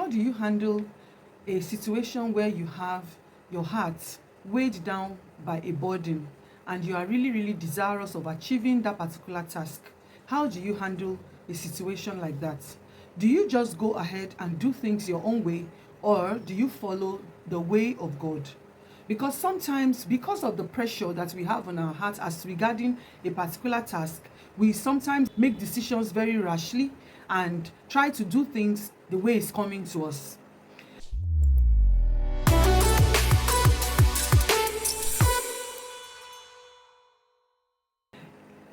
How do you handle a situation where you have your heart weighed down by a burden and you are really, really desirous of achieving that particular task? How do you handle a situation like that? Do you just go ahead and do things your own way, or do you follow the way of God? Because sometimes, because of the pressure that we have on our hearts as regarding a particular task, we sometimes make decisions very rashly and try to do things the way it's coming to us.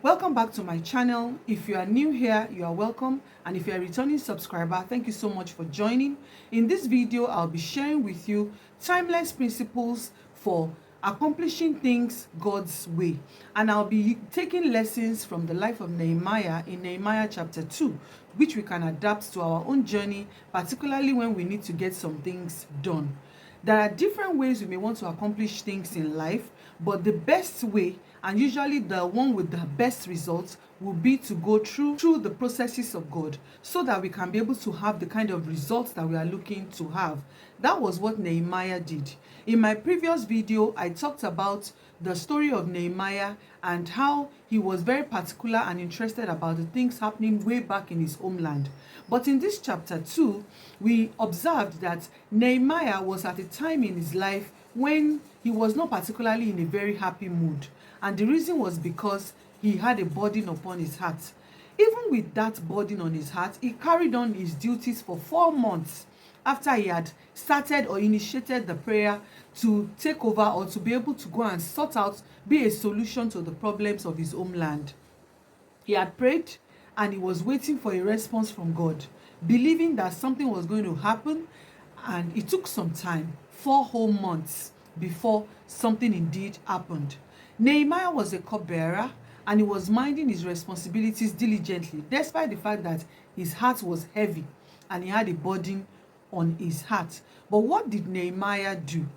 Welcome back to my channel. If you are new here, you are welcome, and if you are a returning subscriber, thank you so much for joining. In this video, I'll be sharing with you timeless principles for accomplishing things God's way, and I'll be taking lessons from the life of Nehemiah in Nehemiah Chapter 2, which we can adapt to our own journey, particularly when we need to get some things done. There are different ways we may want to accomplish things in life, but the best way, and usually the one with the best results, will be to go through the processes of God, so that we can be able to have the kind of results that we are looking to have. That was what Nehemiah did. In my previous video, I talked about the story of Nehemiah and how he was very particular and interested about the things happening way back in his homeland. But in this chapter 2, we observed that Nehemiah was at a time in his life when he was not particularly in a very happy mood. And the reason was because he had a burden upon his heart. Even with that burden on his heart, he carried on his duties for 4 months after he had started or initiated the prayer to take over, or to be able to go and sort out, be a solution to the problems of his homeland. He had prayed and he was waiting for a response from God, believing that something was going to happen, and it took some time, 4 whole months, before something indeed happened. Nehemiah was a cupbearer, and he was minding his responsibilities diligently, despite the fact that his heart was heavy and he had a burden on his heart. But what did Nehemiah do?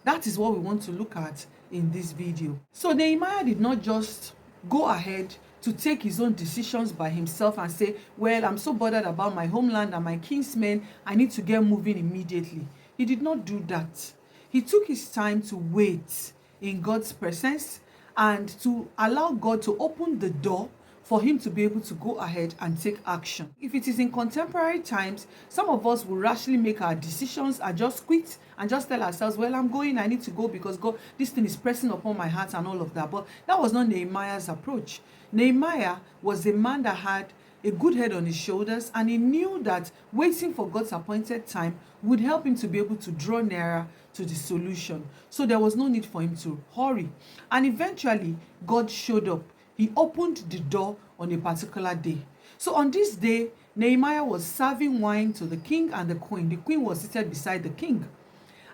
That is what we want to look at in this video. So Nehemiah did not just go ahead to take his own decisions by himself and say, well, I'm so bothered about my homeland and my kinsmen, I need to get moving immediately. He did not do that. He took his time to wait in God's presence and to allow God to open the door for him to be able to go ahead and take action. If it is in contemporary times, some of us will rashly make our decisions and just quit and just tell ourselves, well, I'm going, I need to go because God, this thing is pressing upon my heart and all of that. But that was not Nehemiah's approach. Nehemiah was a man that had a good head on his shoulders, and he knew that waiting for God's appointed time would help him to be able to draw nearer to the solution. So there was no need for him to hurry. And eventually, God showed up. He opened the door on a particular day. So on this day, Nehemiah was serving wine to the king and the queen. The queen was seated beside the king.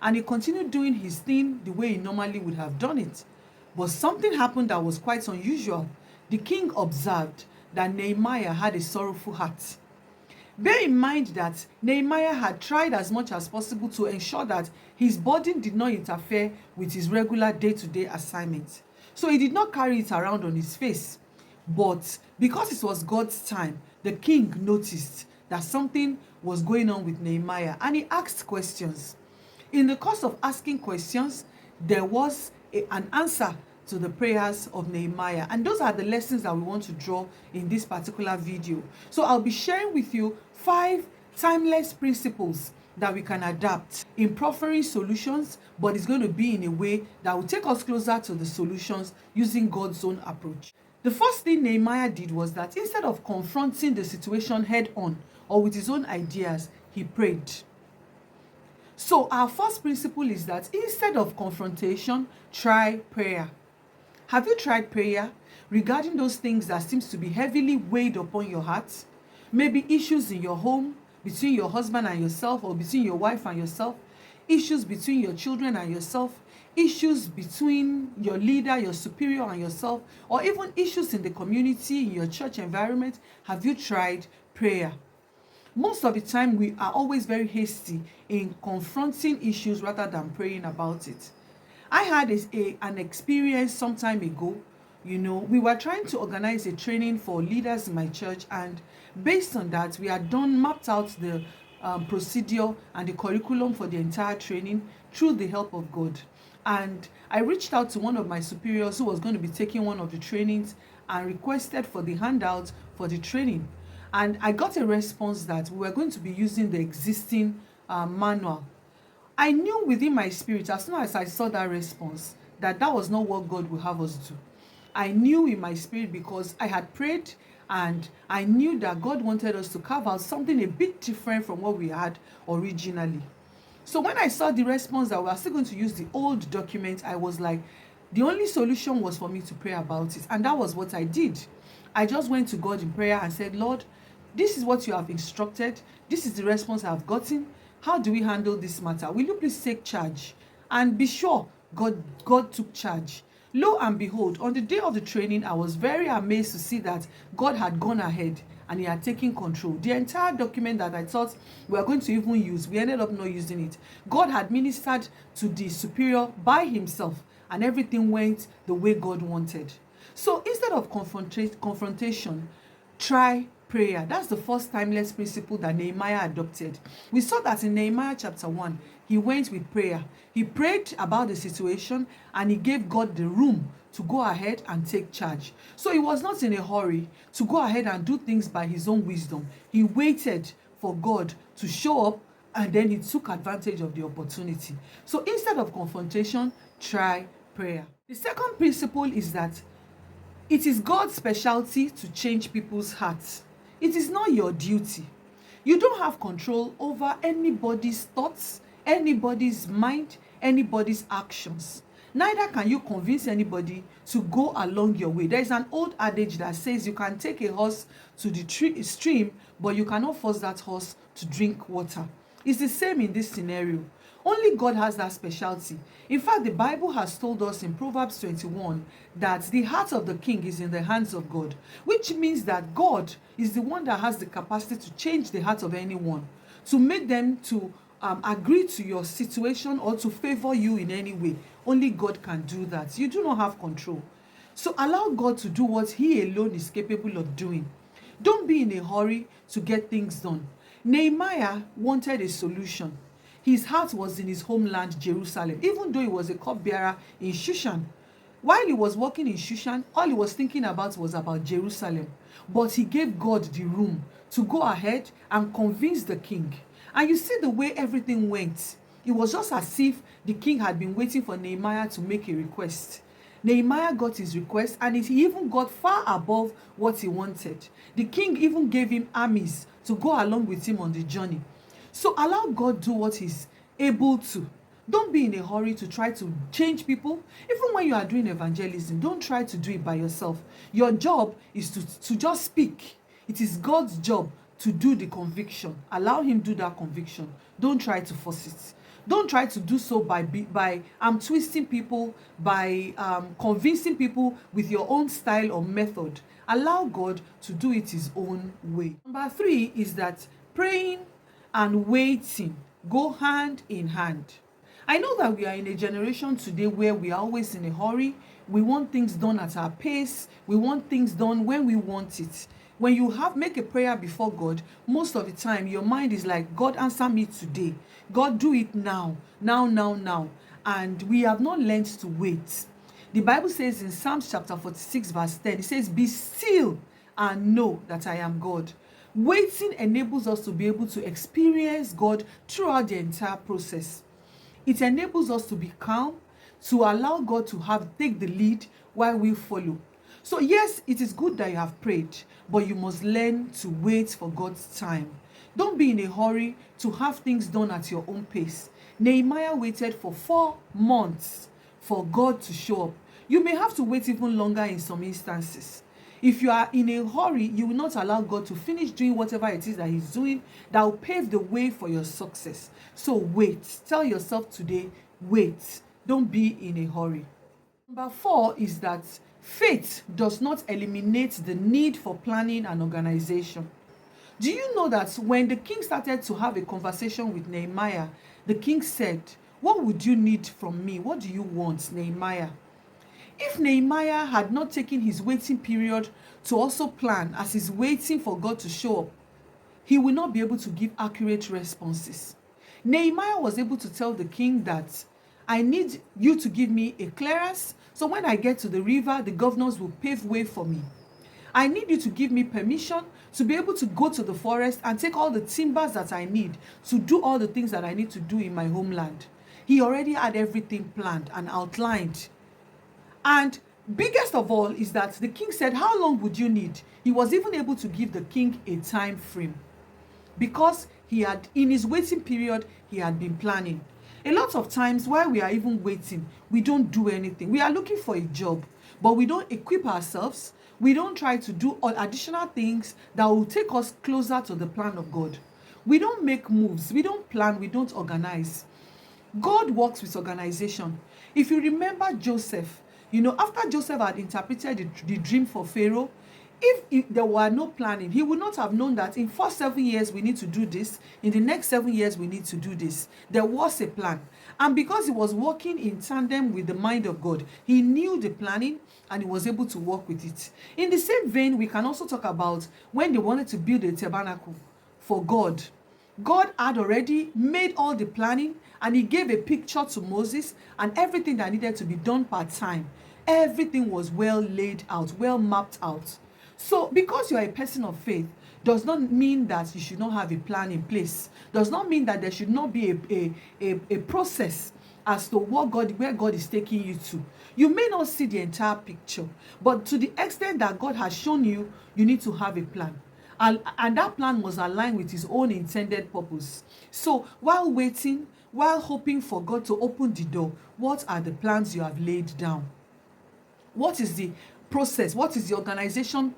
And he continued doing his thing the way he normally would have done it. But something happened that was quite unusual. The king observed that Nehemiah had a sorrowful heart. Bear in mind that Nehemiah had tried as much as possible to ensure that his burden did not interfere with his regular day-to-day assignment. So he did not carry it around on his face. But because it was God's time, the king noticed that something was going on with Nehemiah, and he asked questions. In the course of asking questions, there was an answer to the prayers of Nehemiah. And those are the lessons that we want to draw in this particular video. So I'll be sharing with you 5 timeless principles that we can adapt in proffering solutions, but it's going to be in a way that will take us closer to the solutions using God's own approach. The first thing Nehemiah did was that instead of confronting the situation head on or with his own ideas, he prayed. So our first principle is that instead of confrontation, try prayer. Have you tried prayer regarding those things that seems to be heavily weighed upon your heart? Maybe issues in your home, between your husband and yourself, or between your wife and yourself, issues between your children and yourself, issues between your leader, your superior and yourself, or even issues in the community, in your church environment. Have you tried prayer? Most of the time, we are always very hasty in confronting issues rather than praying about it. I had an experience some time ago. We were trying to organize a training for leaders in my church, and based on that, we had mapped out the procedure and the curriculum for the entire training through the help of God. And I reached out to one of my superiors who was going to be taking one of the trainings and requested for the handout for the training. And I got a response that we were going to be using the existing manual. I knew within my spirit, as soon as I saw that response, that that was not what God would have us do. I knew in my spirit because I had prayed and I knew that God wanted us to carve out something a bit different from what we had originally. So when I saw the response that we are still going to use the old document, I was like, the only solution was for me to pray about it. And that was what I did. I just went to God in prayer and said, Lord, this is what you have instructed. This is the response I have gotten. How do we handle this matter? Will you please take charge? And be sure God took charge. Lo and behold, on the day of the training, I was very amazed to see that God had gone ahead and he had taken control. The entire document that I thought we were going to even use, we ended up not using it. God had ministered to the superior by himself and everything went the way God wanted. So instead of confrontation, try prayer. That's the first timeless principle that Nehemiah adopted. We saw that in Nehemiah Chapter 1, he went with prayer. He prayed about the situation and he gave God the room to go ahead and take charge. So he was not in a hurry to go ahead and do things by his own wisdom. He waited for God to show up and then he took advantage of the opportunity. So instead of confrontation, try prayer. The second principle is that it is God's specialty to change people's hearts. It is not your duty. You don't have control over anybody's thoughts, anybody's mind, anybody's actions. Neither can you convince anybody to go along your way. There is an old adage that says you can take a horse to the stream, but you cannot force that horse to drink water. It's the same in this scenario. Only God has that specialty. In fact, the Bible has told us in Proverbs 21 that the heart of the king is in the hands of God, which means that God is the one that has the capacity to change the heart of anyone, to make them to agree to your situation or to favor you in any way. Only God can do that. You do not have control. So allow God to do what he alone is capable of doing. Don't be in a hurry to get things done. Nehemiah wanted a solution. His heart was in his homeland, Jerusalem, even though he was a cupbearer in Shushan. While he was working in Shushan, all he was thinking about was about Jerusalem. But he gave God the room to go ahead and convince the king. And you see the way everything went. It was just as if the king had been waiting for Nehemiah to make a request. Nehemiah got his request and he even got far above what he wanted. The king even gave him armies to go along with him on the journey. So allow God do what he's able to. Don't be in a hurry to try to change people. Even when you are doing evangelism, don't try to do it by yourself. Your job is to just speak. It is God's job to do the conviction. Allow him do that conviction. Don't try to force it. Don't try to do so by twisting people, by convincing people with your own style or method. Allow God to do it his own way. Number 3 is that praying and waiting go hand in hand. I know that we are in a generation today where we are always in a hurry. We want things done at our pace. We want things done when we want it. When you make a prayer before God, most of the time your mind is like, God, answer me today. God, do it now. Now. And we have not learned to wait. The Bible says in Psalms chapter 46 verse 10, it says, be still and know that I am God. Waiting enables us to be able to experience God throughout the entire process. It enables us to be calm, to allow God to take the lead while we follow. So yes, it is good that you have prayed, but you must learn to wait for God's time. Don't be in a hurry to have things done at your own pace. Nehemiah waited for 4 months for God to show up. You may have to wait even longer in some instances. If you are in a hurry, you will not allow God to finish doing whatever it is that he's doing that will pave the way for your success. So wait. Tell yourself today, wait. Don't be in a hurry. Number 4 is that faith does not eliminate the need for planning and organization. Do you know that when the king started to have a conversation with Nehemiah, the king said, what would you need from me? What do you want, Nehemiah? If Nehemiah had not taken his waiting period to also plan as he's waiting for God to show up, he will not be able to give accurate responses. Nehemiah was able to tell the king that I need you to give me a clearance, so when I get to the river, the governors will pave way for me. I need you to give me permission to be able to go to the forest and take all the timbers that I need to do all the things that I need to do in my homeland. He already had everything planned and outlined. And biggest of all is that the king said, how long would you need? He was even able to give the king a time frame, because he had, in his waiting period, he had been planning. A lot of times while we are even waiting, we don't do anything. We are looking for a job, but we don't equip ourselves. We don't try to do all additional things that will take us closer to the plan of God. We don't make moves. We don't plan. We don't organize. God works with organization. If you remember Joseph, after Joseph had interpreted the dream for Pharaoh, if there were no planning, he would not have known that in first 7 years we need to do this, in the next 7 years we need to do this. There was a plan. And because he was working in tandem with the mind of God, he knew the planning and he was able to work with it. In the same vein, we can also talk about when they wanted to build a tabernacle for God. God had already made all the planning, and he gave a picture to Moses and everything that needed to be done part time. Everything was well laid out, well mapped out. So because you are a person of faith does not mean that you should not have a plan in place. Does not mean that there should not be a process as to where God is taking you to. You may not see the entire picture, but to the extent that God has shown you, you need to have a plan. And that plan must align with his own intended purpose. So while waiting, while hoping for God to open the door, what are the plans you have laid down? What is the process? What is the organizational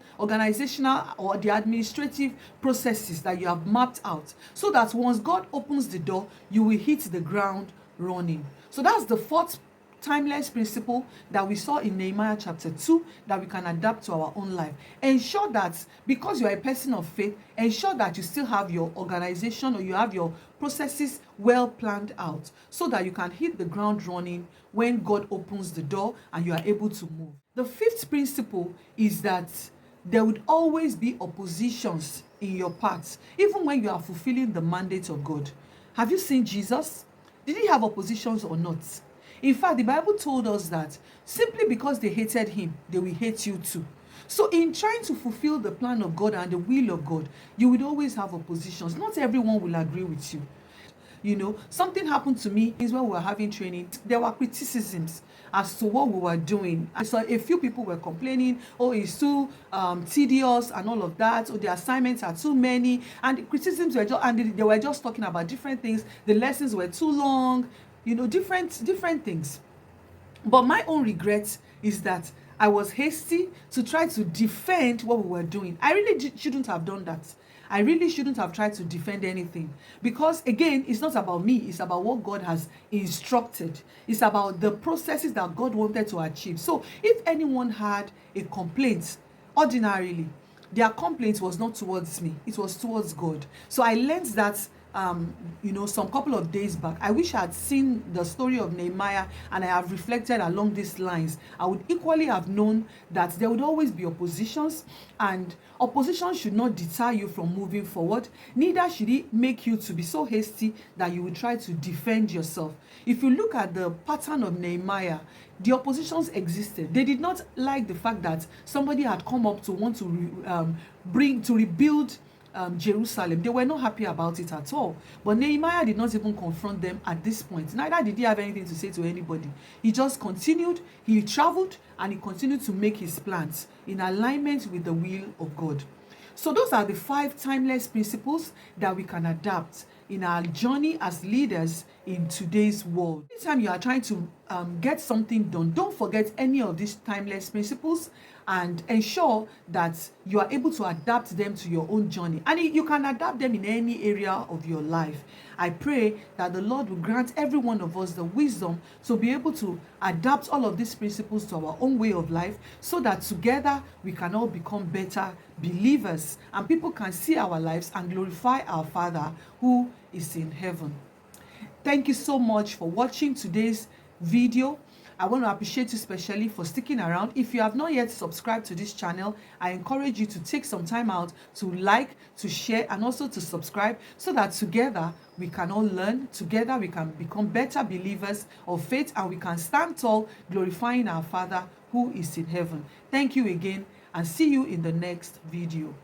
or the administrative processes that you have mapped out, so that once God opens the door, you will hit the ground running? So that's the fourth timeless principle that we saw in Nehemiah chapter 2 that we can adapt to our own life. Ensure that because you are a person of faith, ensure that you still have your organization or you have your processes well planned out, so that you can hit the ground running when God opens the door and you are able to move. The fifth principle is that there would always be oppositions in your path, even when you are fulfilling the mandate of God. Have you seen Jesus? Did he have oppositions or not? In fact, the Bible told us that simply because they hated him, they will hate you too. So in trying to fulfill the plan of God and the will of God, you would always have oppositions. Not everyone will agree with you. Something happened to me is when we were having training. There were criticisms as to what we were doing. I saw a few people were complaining, oh, it's too tedious and all of that, or the assignments are too many, and the criticisms were they were just talking about different things. The lessons were too long, different things. But my own regret is that I was hasty to try to defend what we were doing. I really shouldn't have done that. I really shouldn't have tried to defend anything, because again, it's not about me, it's about what God has instructed. It's about the processes that God wanted to achieve. So if anyone had a complaint, ordinarily their complaint was not towards me, it was towards God. So I learned that some couple of days back. I wish I had seen the story of Nehemiah and I have reflected along these lines. I would equally have known that there would always be oppositions, and opposition should not deter you from moving forward. Neither should it make you to be so hasty that you will try to defend yourself. If you look at the pattern of Nehemiah, the oppositions existed. They did not like the fact that somebody had come up to want to rebuild Jerusalem. They were not happy about it at all. But Nehemiah did not even confront them at this point. Neither did he have anything to say to anybody. He just continued, he traveled, and he continued to make his plans in alignment with the will of God. So those are the 5 timeless principles that we can adapt in our journey as leaders in today's world. Anytime you are trying to get something done, don't forget any of these timeless principles and ensure that you are able to adapt them to your own journey. And you can adapt them in any area of your life. I pray that the Lord will grant every one of us the wisdom to be able to adapt all of these principles to our own way of life, so that together we can all become better believers and people can see our lives and glorify our Father who is in heaven. Thank you so much for watching today's video. I want to appreciate you specially for sticking around. If you have not yet subscribed to this channel, I encourage you to take some time out to like, to share, and also to subscribe, so that together we can all learn, together we can become better believers of faith, and we can stand tall, glorifying our Father who is in heaven. Thank you again, and see you in the next video.